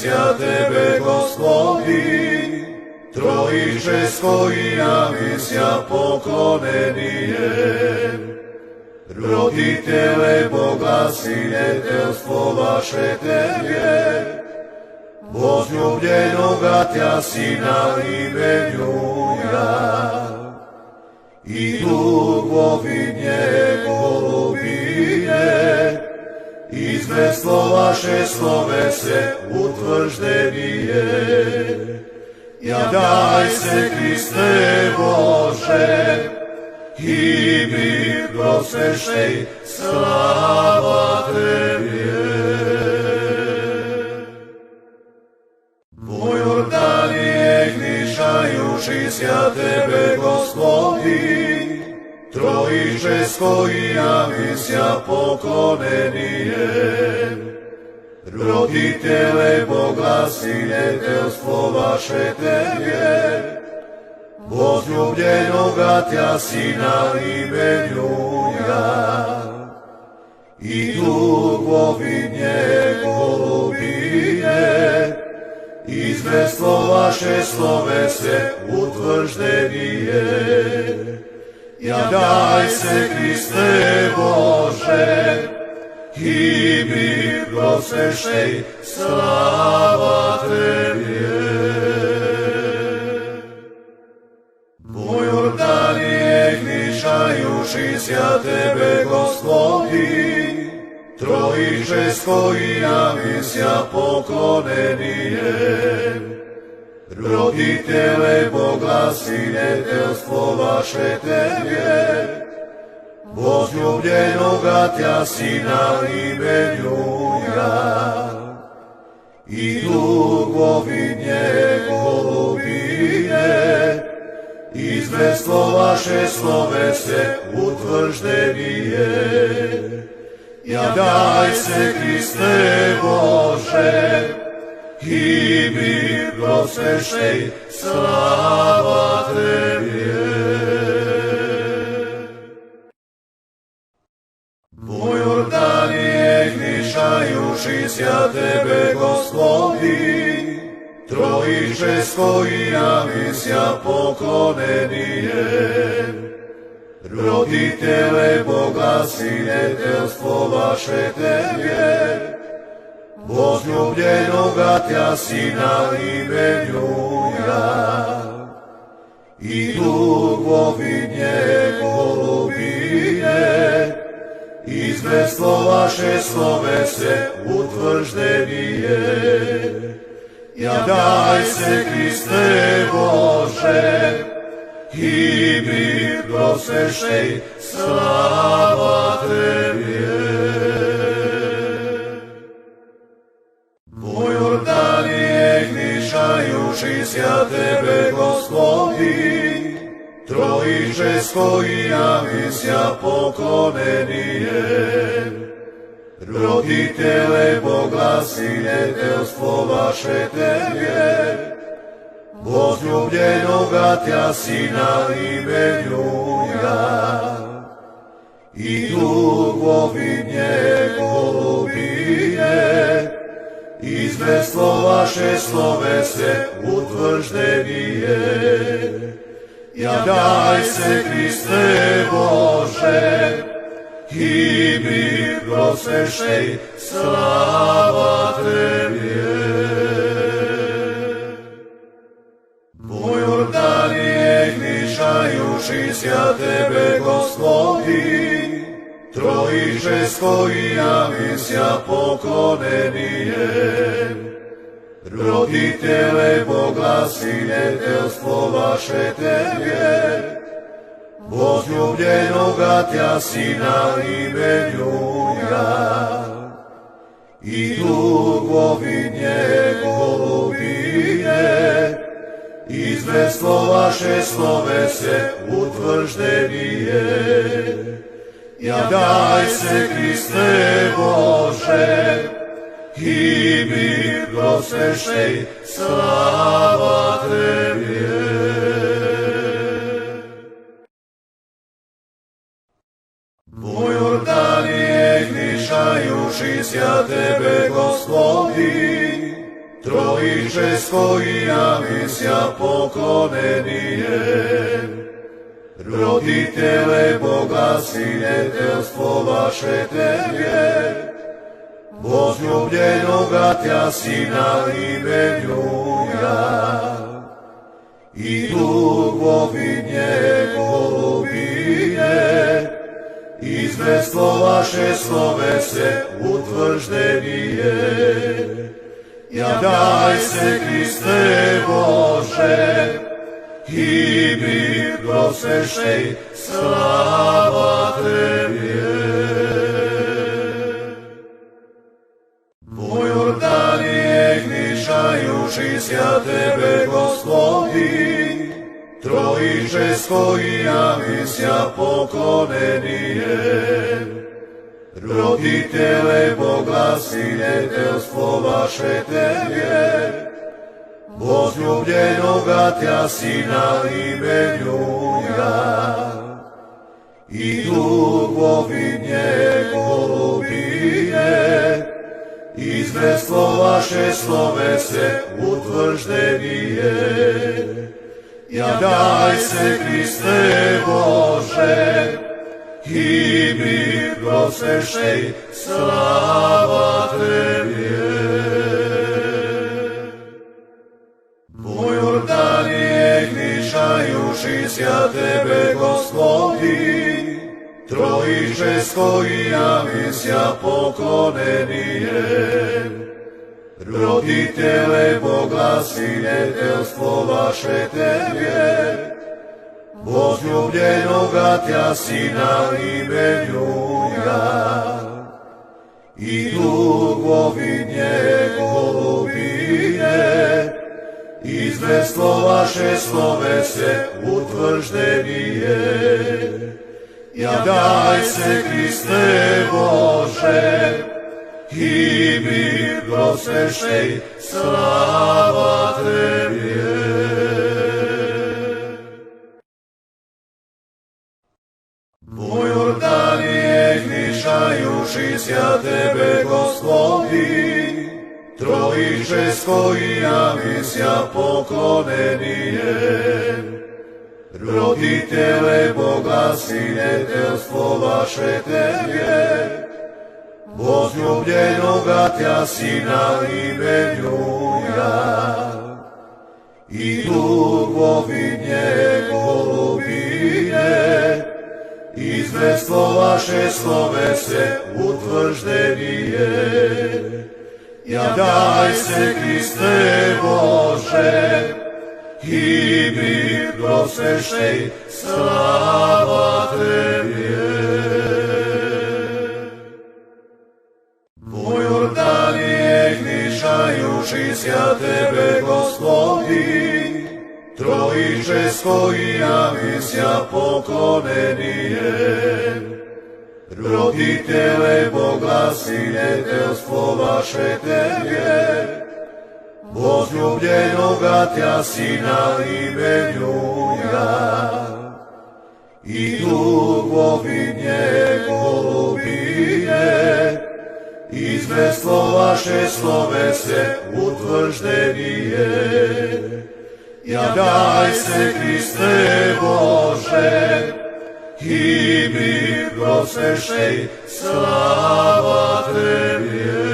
javisia Tebe, Gospodi, Trojičesko i javisia poklonenijem. Roditele Boga, sinjetelstvo vaše Tebe, возлюбljenoga Tja Sina imenjuja, i dugovinje golubinje, izveslo vaše slove se utvrždenije. Jadaj se, Kriste Bože, i mi prosešej, slava Tebi. Po Jordanije gnišajuši sja Tebe, Gospodi, Trojičesko i javisia poklonenijem. Roditele Boga, sinjetelstvo vaše Tebe, возлюбljenoga Tja Sina imenjuja, i dugovinje golubinje, izveslo vaše slove se utvrždenije. Jadaj se, Kriste Bože, i mi prosešej, slava Tebi. Po Jordanije gnišajuši sja Tebe, Gospodi, Trojičesko i javisia poklonenijem. Roditele Boga, sinjetelstvo vaše Tebe, возлюбljenoga Tja Sina imenjuja, i dugovinje golubinje, izveslo vaše slove se utvrždenije. Jadaj se, Kriste Bože, i mi prosešej, slava Tebi. Po Jordanije gnišajuši sja Tebe, Gospodi, Trojičesko i javisia poklonenijem. Roditele Boga, sinjetelstvo vaše Tebe, возлюбljenoga Tja Sina imenjuja, i dugovinje golubinje, izveslo vaše slove se utvrždenije. Jadaj se, Kriste Bože, i mi prosešej, slava Tebi. Po Jordanije gnišajuši sja Tebe, Gospodi, Trojičesko i javisia poklonenijem. Roditele Boga, sinjetelstvo vaše Tebe, возлюбljenoga Tja Sina imenjuja, i dugovinje golubinje, izveslo vaše slove se utvrždenije. Jadaj se, Kriste Bože, i mi prosešej, slava Tebi. Po Jordanije gnišajuši sja Tebe, Gospodi, Trojičesko i javisia poklonenijem. Roditele Boga, sinjetelstvo vaše Tebe, возлюбljenoga Tja Sina imenjuja, i dugovinje golubinje, izveslo vaše slove se utvrždenije. Jadaj se, Kriste Bože, i mi prosešej, slava Tebi. Po Jordanije gnišajuši sja Tebe, Gospodi, česko i ja misja poklonenijem. Roditele Boga, sinetelstvo vaše Tebje, возлюбljenoga Tja Sina imenjuja, i duhovi njegovine, izvestvo vaše slove se utvrždenije. Javljaj se, Kriste Bože, i mi prosešej, slava Tebje. Po Jordanije gnišajuši sja Tebe, Gospodi, trojičesko i ja misja poklonenijem. Roditele Boga, sinetelstvo vaše Tebje, возлюбljenoga Tja Sina imenjuja, i duhovi njegovine, izvestvo vaše slove se utvrždenije. Javljaj se, Kriste Bože, i mi prosešej, slava Tebje. Po Jordanije gnišajuši sja Tebe, Gospodi, trojičesko i ja misja poklonenijem. Roditele Boga, sinetelstvo vaše Tebje, возлюбljenoga Tja Sina imenjuja, i duhovi njegovine, izvestvo vaše slove se utvrždenije. Javljaj se, Kriste Bože, i mi prosešej, slava Tebje. Po Jordanije gnišajuši sja Tebe, Gospodi, trojičesko i ja misja poklonenijem. Roditele Boga, sinetelstvo vaše Tebje, возлюбljenoga Tja Sina imenjuja, i duhovi njegovine, izvestvo vaše slove se utvrždenije. Javljaj se, Kriste Bože, i mi prosešej, slava Tebje. Po Jordanije gnišajuši sja Tebe, Gospodi, trojičesko i ja misja poklonenijem. Roditele Boga, sinetelstvo vaše Tebje, возлюбljenoga Tja Sina imenjuja, i duhovi njegovine, izvestvo vaše slove se utvrždenije. Javljaj se, Kriste Bože, i mi prosešej, slava Tebje.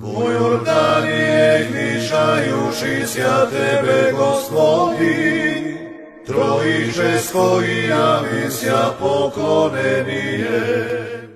Po Jordanije gnišajuši sja Tebe, Gospodi, trojičesko i ja misja poklonenijem.